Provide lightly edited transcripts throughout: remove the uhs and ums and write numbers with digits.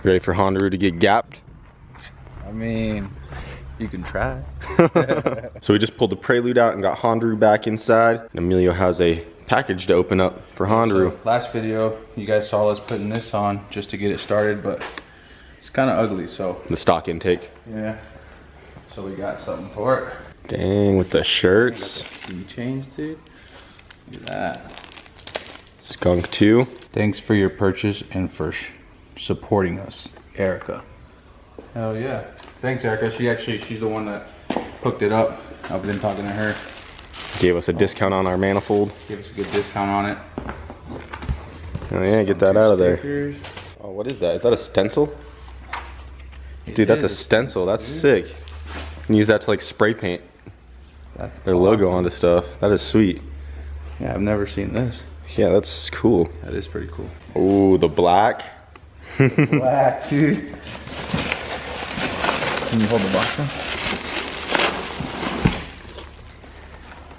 Ready for Hondaru to get gapped? I mean, you can try. So we just pulled the Prelude out and got Hondaru back inside. And Emilio has a package to open up for Hondaru. So last video, you guys saw us putting this on just to get it started, but it's kind of ugly, so. The stock intake. Yeah. So we got something for it. Dang, with the shirts. Keychains, dude. Look at that. Skunk 2. Thanks for your purchase and for supporting us, Erica. Hell yeah. Thanks, Erica. She's the one that hooked it up. I've been talking to her. Gave us a discount on our manifold. Gave us a good discount on it. Oh yeah, get that out of there. Stickers. Oh, what is that? Is that a stencil? Dude, that's a stencil. That's sick. You can use that to like spray paint That's their logo onto stuff. That is sweet. Yeah, I've never seen this. Yeah, that's cool. That is pretty cool. Oh, the black. Black, dude. Can you hold the box down?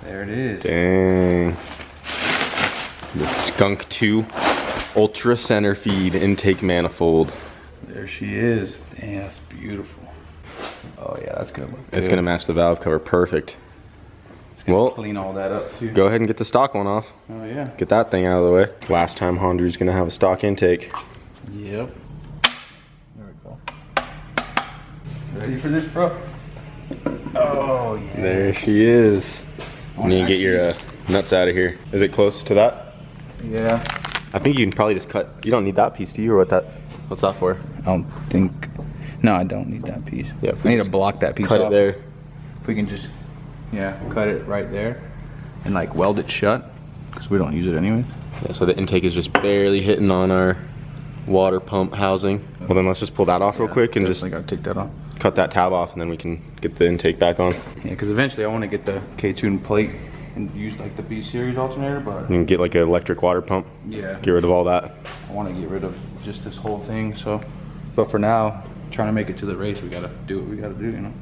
There it is. Dang. The Skunk 2 Ultra Center Feed Intake Manifold. There she is. Dang, that's beautiful. Oh yeah, that's gonna look good. It's gonna match the valve cover perfect. It's gonna Well, clean all that up too. Go ahead and get the stock one off. Oh yeah. Get that thing out of the way. Last time Hondaru's gonna have a stock intake. Yep. There we go. Ready for this, bro? Oh yeah. There she is. You need to get your nuts out of here. Is it close to that? Yeah. I think you can probably just cut. You don't need that piece, do you? Or what's that for? I don't think. No, I don't need that piece. Yeah. I need to block that piece off. Cut it there. If we can just, yeah, cut it right there and like weld it shut because we don't use it anyway. Yeah, so the intake is just barely hitting on our water pump housing. Well, then let's just pull that off real quick and just gotta take that off. cut that tab off, and then we can get the intake back on. Yeah, because eventually I want to get the K-tune plate and use like the B series alternator, but You can get like an electric water pump. yeah, Get rid of all that. I want to get rid of just this whole thing. So, but for now, trying to make it to the race, we gotta do what we gotta do, you know.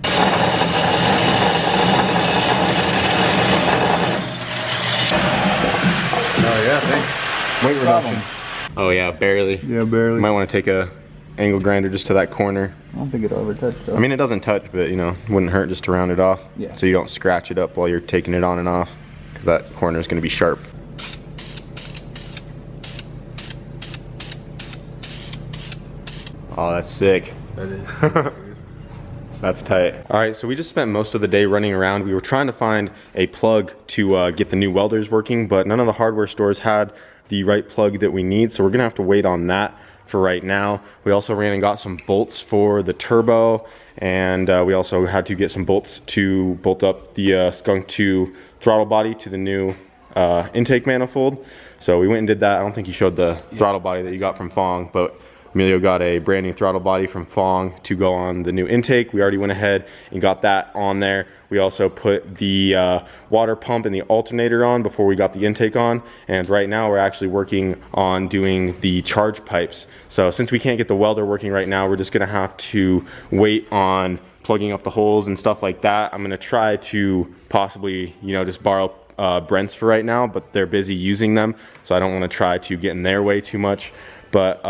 Oh yeah, thanks. Weight reduction. Oh yeah, barely. Yeah, barely. You might want to take a angle grinder just to that corner. I don't think it'll ever touch though. I mean, it doesn't touch, but you know, wouldn't hurt just to round it off. Yeah. So you don't scratch it up while you're taking it on and off, because that corner is going to be sharp. Oh, that's sick. That is. That's tight. All right, so we just spent most of the day running around. We were trying to find a plug to get the new welders working, but none of the hardware stores had the right plug that we need, so we're gonna have to wait on that for right now. We also ran and got some bolts for the turbo, and we also had to get some bolts to bolt up the Skunk 2 throttle body to the new intake manifold. So we went and did that. I don't think you showed the throttle body that you got from Fong, but Emilio got a brand new throttle body from Fong to go on the new intake. We already went ahead and got that on there. We also put the water pump and the alternator on before we got the intake on. And right now we're actually working on doing the charge pipes. So since we can't get the welder working right now, we're just gonna have to wait on plugging up the holes and stuff like that. I'm gonna try to possibly, you know, just borrow Brent's for right now, but they're busy using them. So I don't wanna try to get in their way too much. But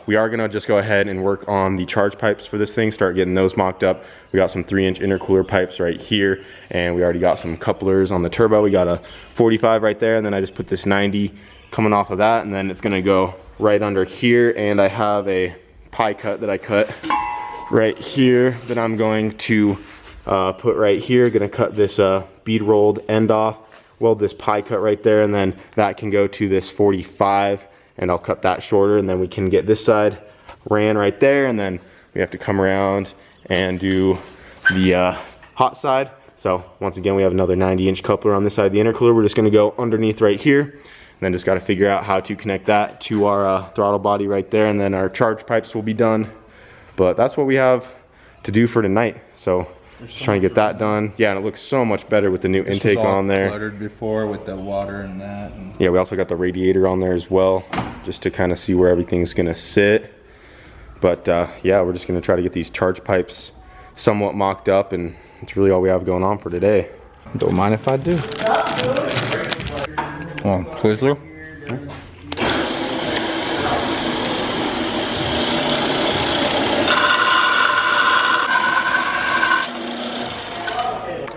we are gonna just go ahead and work on the charge pipes for this thing, start getting those mocked up. We got some 3-inch intercooler pipes right here, and we already got some couplers on the turbo. We got a 45 right there, and then I just put this 90 coming off of that, and then it's gonna go right under here. And I have a pie cut that I cut right here that I'm going to put right here. Gonna cut this bead rolled end off, weld this pie cut right there, and then that can go to this 45. And I'll cut that shorter, and then we can get this side ran right there, and then we have to come around and do the hot side. So once again, we have another 90-inch coupler on this side of the intercooler. We're just gonna go underneath right here, and then just gotta figure out how to connect that to our throttle body right there, and then our charge pipes will be done. But that's what we have to do for tonight. So just trying to get that done. Yeah, and it looks so much better with the new intake on there. Cluttered before with the water and that. And yeah, we also got the radiator on there as well, just to kind of see where everything's gonna sit. But yeah, we're just gonna try to get these charge pipes somewhat mocked up, and it's really all we have going on for today. Don't mind if I do. Come on, Twizzler.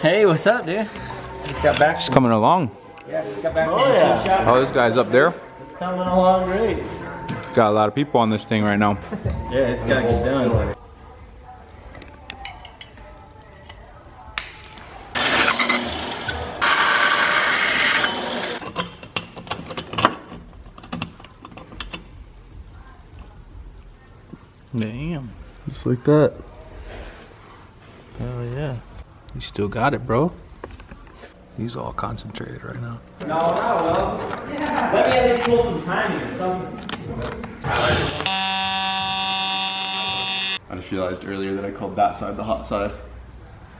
Hey, what's up, dude? Just got back. It's coming along. Yeah, just got back from the shop. Oh, this guy's up there. It's coming along great. Got a lot of people on this thing right now. Yeah, it's gotta get done. Damn. Just like that. Hell yeah. You still got it, bro. He's all concentrated right now. No, well. Yeah. Let me at least pull some timing or something. I just realized earlier that I called that side the hot side,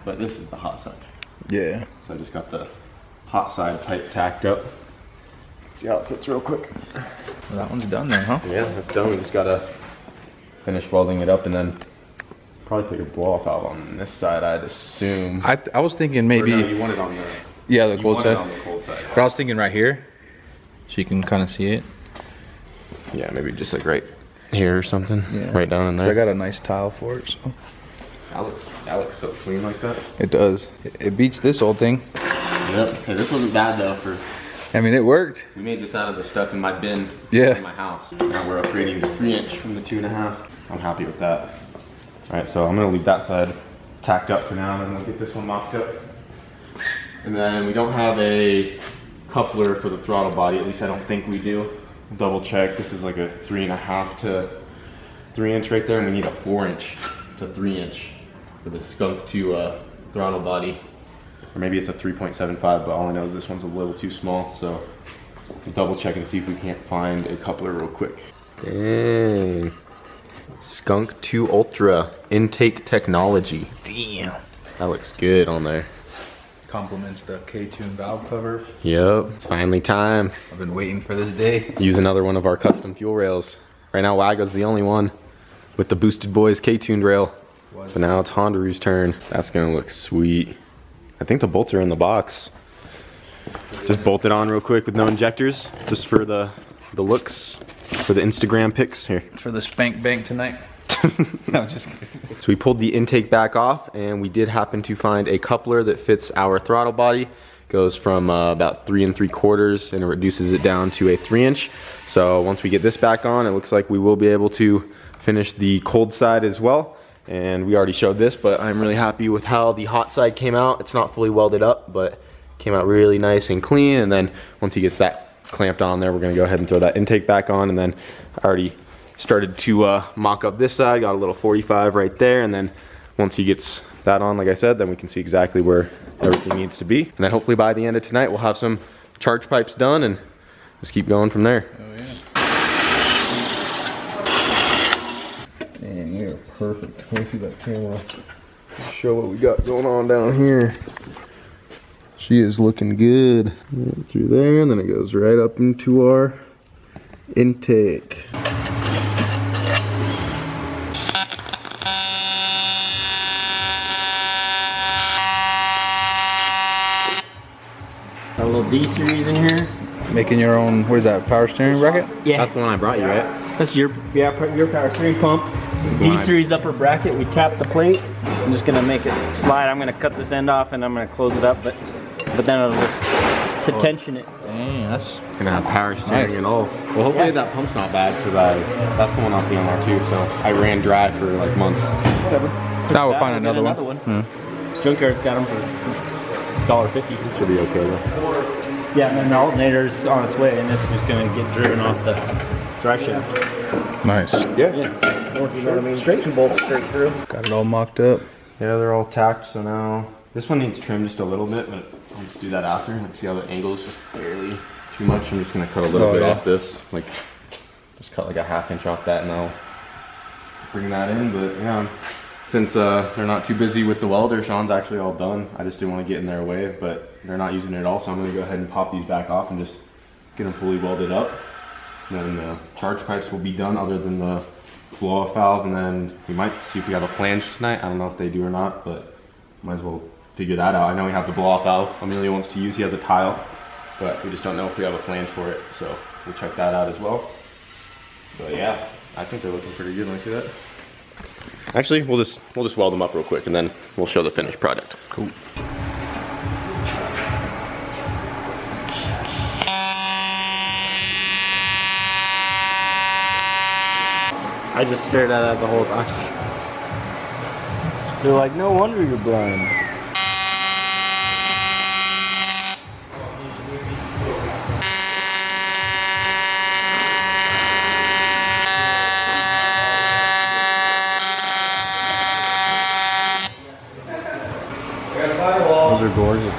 but this is the hot side. Yeah. So I just got the hot side pipe tacked up. See how it fits real quick. Well, that one's done then, huh? Yeah, that's done. We just gotta finish welding it up and then probably put your blow off valve on this side, I'd assume. I was thinking maybe. Or no, you want it on the. Yeah, the you cold want side. it on the cold side. But I was thinking right here, so you can kind of see it. Yeah, maybe just like right here or something. Yeah. Right down in there. So I got a nice tile for it, so. That looks so clean like that. It does. It beats this old thing. Yep. Hey, this wasn't bad though for. I mean, it worked. We made this out of the stuff in my bin. Yeah. In my house. Now we're upgrading to 3" from the 2.5. I'm happy with that. All right, so I'm gonna leave that side tacked up for now, and then we'll get this one mocked up. And then we don't have a coupler for the throttle body. At least I don't think we do. Double check. This is like a 3.5 to 3" right there, and we need a 4" to 3" for the Skunk 2 throttle body. Or maybe it's a 3.75, but all I know is this one's a little too small, so we'll double check and see if we can't find a coupler real quick. Dang. Skunk 2 Ultra intake technology. Damn. That looks good on there. Compliments the K-tune valve cover. Yep, it's finally time. I've been waiting for this day. Use another one of our custom fuel rails. Right now Waga's the only one with the Boostedboiz K-tuned rail. But now it's Hondaru's turn. That's gonna look sweet. I think the bolts are in the box. Just bolt it on real quick with no injectors, just for the looks, for the Instagram pics. Here. For the spank bank tonight. No, just kidding. So we pulled the intake back off, and we did happen to find a coupler that fits our throttle body. Goes from about 3 3/4, and it reduces it down to a 3". So once we get this back on, it looks like we will be able to finish the cold side as well. And we already showed this, but I'm really happy with how the hot side came out. It's not fully welded up, but came out really nice and clean. And then once he gets that clamped on there, we're gonna go ahead and throw that intake back on. And then I already started to mock up this side, got a little 45 right there. And then once he gets that on, like I said, then we can see exactly where everything needs to be. And then hopefully by the end of tonight, we'll have some charge pipes done and just keep going from there. Oh yeah. Dang, you're perfect. Let me see that camera. Show what we got going on down here. She is looking good. Through there, and then it goes right up into our intake. Got a little D series in here. Making your own, what is that, power steering bracket? Yeah. That's the one I brought you, right? That's your power steering pump. D series upper bracket. We tap the plate. I'm just gonna make it slide. I'm gonna cut this end off and I'm gonna close it up, but then it'll just to tension it. Dang, that's Gonna have power steering nice. and all. Well, hopefully Yeah. that pump's not bad, because that's the one off the MR too. So I ran dry for like months. Whatever. Now we'll find Get another another one. one. Junkyard's got them for $1.50. Should be okay though. Yeah, and then the alternator's on its way, and it's just gonna get driven off the drive shaft. nice. Yeah. Yeah. Or you know what I mean? Straight and bolt straight through. Got it all mocked up. Yeah, they're all tacked. So now this one needs trimmed just a little bit, but I'll just do that after. Like, see how the angle is just barely too much. I'm just gonna cut a little bit off this, like just cut like a 1/2 inch off that, and I'll bring that in. But yeah, since they're not too busy with the welder, Sean's actually all done. I just didn't want to get in their way, but they're not using it at all, so I'm gonna go ahead and pop these back off and just get them fully welded up. And then the charge pipes will be done, other than the blow-off valve, and then we might see if we have a flange tonight. I don't know if they do or not, but might as well figure that out. I know we have the blow-off valve Amelia wants to use. He has a tile but we just don't know if we have a flange for it. So we'll check that out as well. But yeah, I think they're looking pretty good. Let me see that. Actually, we'll just weld them up real quick and then we'll show the finished product. Cool. I just stared at that the whole time. They're like, no wonder you're blind. Those are gorgeous.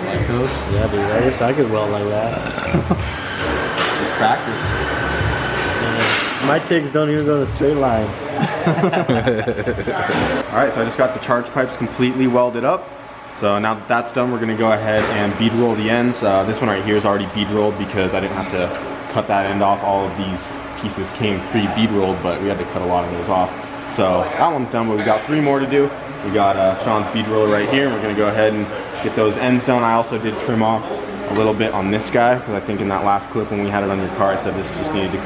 Like those? Yeah, dude, I wish I could weld like that. Just practice. My tigs don't even go in a straight line. All right, so I just got the charge pipes completely welded up. So now that that's done, we're gonna go ahead and bead roll the ends. This one right here is already bead rolled because I didn't have to cut that end off. All of these pieces came pre-bead rolled, but we had to cut a lot of those off. So that one's done, but we got 3 more to do. We got Sean's bead roller right here, and we're gonna go ahead and get those ends done. I also did trim off a little bit on this guy, because I think in that last clip when we had it on your car, I said this just needed to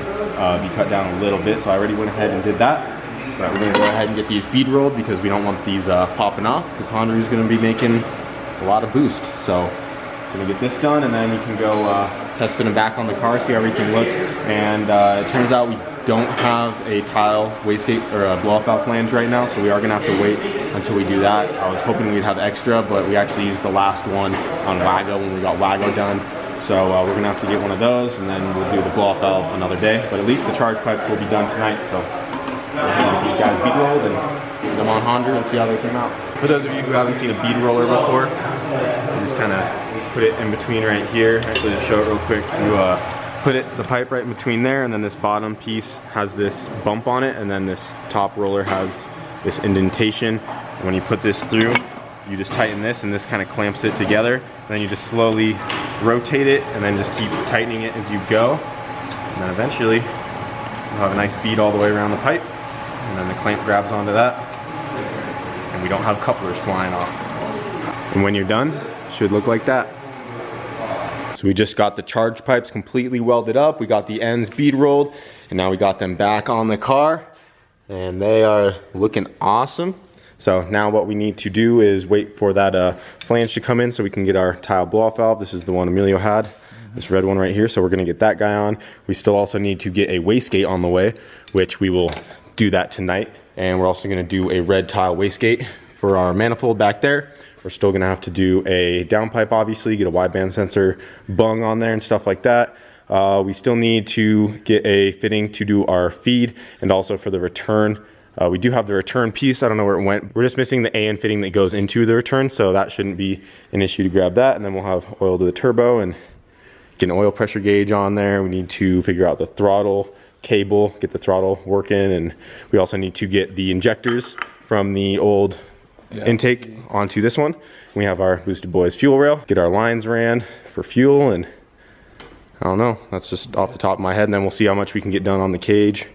be cut down a little bit, so I already went ahead and did that. But we're gonna go ahead and get these bead rolled because we don't want these popping off, because Hondaru is gonna be making a lot of boost. So gonna get this done, and then we can go test fit them back on the car, see how everything looks. And it turns out we don't have a tile wastegate or a blow-off valve flange right now, so we are gonna have to wait until we do that. I was hoping we'd have extra, but we actually used the last one on Wago when we got Wago done. So we're gonna have to get one of those, and then we'll do the blow-off valve another day. But at least the charge pipes will be done tonight. So we're gonna get these guys bead rolled and put them on Hondaru and see how they came out. For those of you who haven't seen a bead roller before, you just kind of put it in between right here. Actually, to show it real quick, you put the pipe right in between there, and then this bottom piece has this bump on it, and then this top roller has this indentation. And when you put this through, you just tighten this, and this kind of clamps it together. And then you just slowly rotate it, and then just keep tightening it as you go. And then eventually, you'll have a nice bead all the way around the pipe, and then the clamp grabs onto that, and we don't have couplers flying off. And when you're done, it should look like that. So we just got the charge pipes completely welded up, we got the ends bead rolled, and now we got them back on the car, and they are looking awesome. So now what we need to do is wait for that flange to come in so we can get our tile blow-off valve. This is the one Emilio had, this red one right here, so we're gonna get that guy on. We still also need to get a wastegate on the way, which we will do that tonight. And we're also gonna do a red tile wastegate for our manifold back there. We're still gonna have to do a downpipe, obviously, get a wideband sensor bung on there and stuff like that. We still need to get a fitting to do our feed, and also for the return. We do have the return piece, I don't know where it went. We're just missing the AN fitting that goes into the return, so that shouldn't be an issue to grab that. And then we'll have oil to the turbo and get an oil pressure gauge on there. We need to figure out the throttle cable, get the throttle working, and we also need to get the injectors from the old intake onto this one. We have our Boostedboiz fuel rail, get our lines ran for fuel, and I don't know, that's just off the top of my head. And then we'll see how much we can get done on the cage,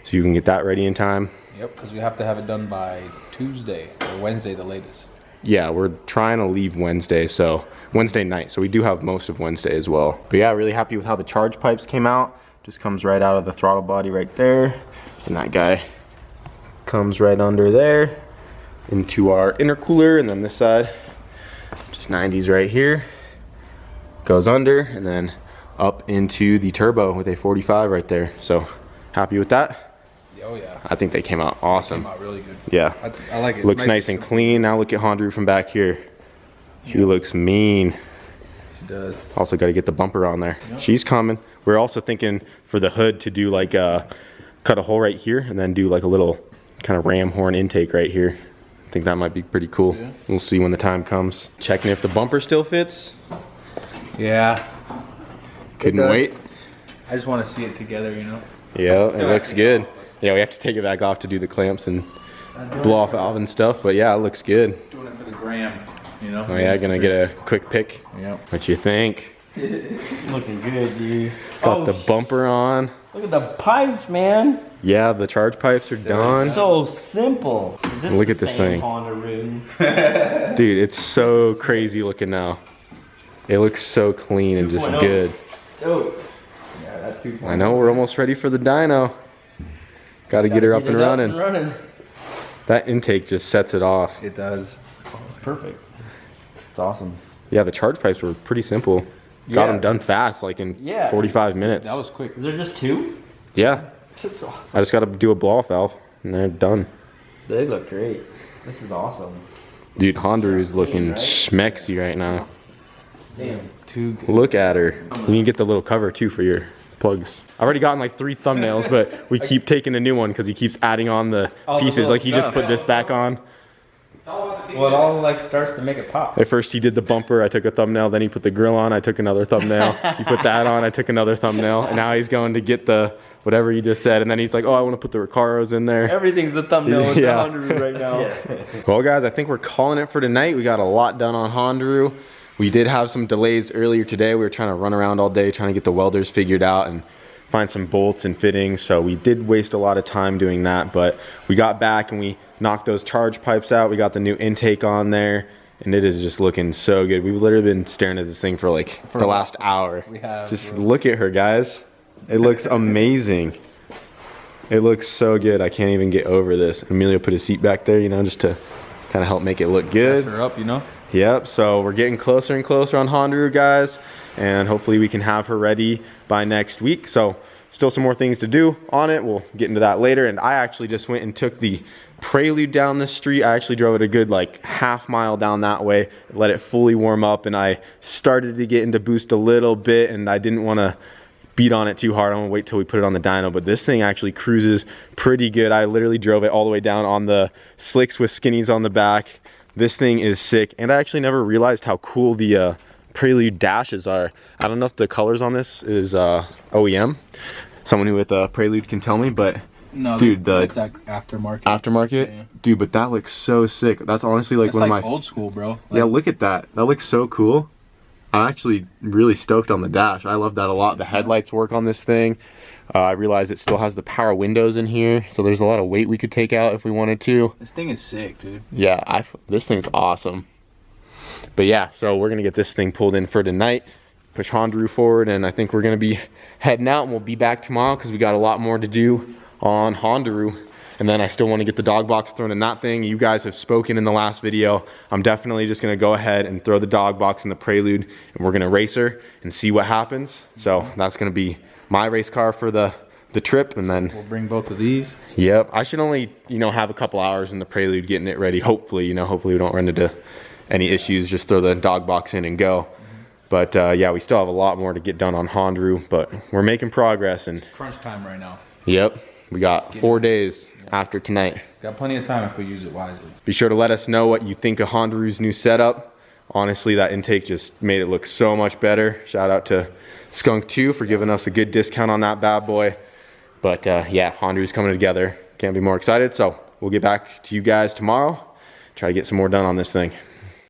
so you can get that ready in time. Yep, because we have to have it done by Tuesday or Wednesday, the latest. Yeah, we're trying to leave Wednesday, so Wednesday night. So we do have most of Wednesday as well. But yeah, really happy with how the charge pipes came out. Just comes right out of the throttle body right there. And that guy comes right under there into our intercooler. And then this side, just 90s right here, goes under and then up into the turbo with a 45 right there. So happy with that. Oh yeah. I think they came out awesome. Came out really good. Yeah. I like it. Looks nice and clean. Now look at Hondaru from back here. She looks mean. She does. Also got to get the bumper on there. Yep. She's coming. We're also thinking for the hood to do like cut a hole right here and then do like a little kind of ram horn intake right here. I think that might be pretty cool. Yeah. We'll see when the time comes. Checking if the bumper still fits. Yeah. Couldn't wait. I just want to see it together, you know? Yeah, it looks good. Yeah, we have to take it back off to do the clamps and blow off valve and stuff, but yeah, it looks good. Doing it for the gram, you know? Oh yeah, gonna get a quick pick. Yep. What you think? It's looking good, dude. Got the bumper on. Look at the pipes, man. Yeah, the charge pipes are done. So simple. Is this Look the at this same thing. Hondaru? Dude, it's so crazy looking now. It looks so clean and just good. Dope. Yeah, that 2.0. I know, we're almost ready for the dyno. Got to get her up and running. That intake just sets it off. It does. It's perfect. It's awesome. Yeah, the charge pipes were pretty simple. Got them done fast, like in 45 minutes. That was quick. Is there just 2? Yeah. That's awesome. I just got to do a blow off valve and they're done. They look great. This is awesome. Dude, Hondaru is looking schmexy right now. Damn. Look at her. You can get the little cover too for your plugs. I've already gotten like 3 thumbnails, but we keep taking a new one because he keeps adding on the pieces. Like he just put this back on. Well, it all like starts to make it pop. At first he did the bumper, I took a thumbnail, then he put the grill on, I took another thumbnail. He put that on, I took another thumbnail, and now he's going to get the whatever you just said, and then he's like, oh, I want to put the Recaros in there. Everything's the thumbnail with the Hondaru right now. Well guys, I think we're calling it for tonight. We got a lot done on Hondaru. We did have some delays earlier today. We were trying to run around all day trying to get the welders figured out and find some bolts and fittings, so we did waste a lot of time doing that, but we got back and we knocked those charge pipes out. We got the new intake on there and it is just looking so good. We've literally been staring at this thing for like the last hour. We have. Just look at her, guys. It looks amazing. It looks so good. I can't even get over this. Emilio put his seat back there, you know, just to kind of help make it look good. Dress her up, you know. Yep, so we're getting closer and closer on Hondaru, guys, and hopefully we can have her ready by next week. So still some more things to do on it. We'll get into that later. And I actually just went and took the Prelude down the street. I actually drove it a good like half mile down that way, let it fully warm up, and I started to get into boost a little bit, and I didn't want to beat on it too hard. I'm gonna wait till we put it on the dyno, but this thing actually cruises pretty good. I literally drove it all the way down on the slicks with skinnies on the back. This thing is sick, and I actually never realized how cool the Prelude dashes are. I don't know if the colors on this is OEM. Someone who with Prelude can tell me, but no, dude, it's like aftermarket. Aftermarket? Yeah. Dude, but that looks so sick. That's honestly like one like of my old school, bro. Like, yeah, look at that. That looks so cool. I'm actually really stoked on the dash. I love that a lot. The headlights work on this thing. I realize it still has the power windows in here, so there's a lot of weight we could take out if we wanted to. This thing is sick, dude. Yeah, this thing's awesome. But yeah, so we're gonna get this thing pulled in for tonight, push Hondaru forward, and I think we're gonna be heading out, and we'll be back tomorrow because we got a lot more to do on Hondaru. And then I still want to get the dog box thrown in that thing. You guys have spoken in the last video. I'm definitely just gonna go ahead and throw the dog box in the Prelude, and we're gonna race her and see what happens. So that's gonna be my race car for the trip, and then we'll bring both of these. Yep, I should only, you know, have a couple hours in the Prelude getting it ready. Hopefully, you know, hopefully we don't run into any issues. Just throw the dog box in and go. But yeah, we still have a lot more to get done on Hondaru, but we're making progress. And crunch time right now. Yep, we got 4 days after tonight. Got plenty of time if we use it wisely. Be sure to let us know what you think of Hondaru's new setup. Honestly, that intake just made it look so much better. Shout out to Skunk2 for giving us a good discount on that bad boy. But yeah, Hondaru's coming together. Can't be more excited. So we'll get back to you guys tomorrow. Try to get some more done on this thing.